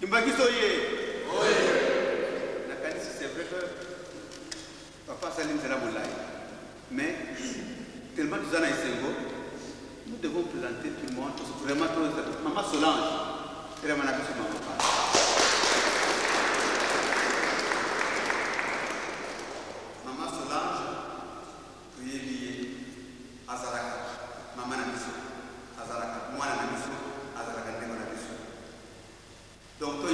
C'est vrai que Papa Salim c'est la moulaï. Mais tellement nous en avons nous devons présenter tout le monde. Vraiment, Maman Solange, elle est mon amie sur Maman. Maman Solange, priez lié à Zaraka. Maman Namiso, à Zaraka. Moi, Namiso, à Zaraka, Namiso. Donc,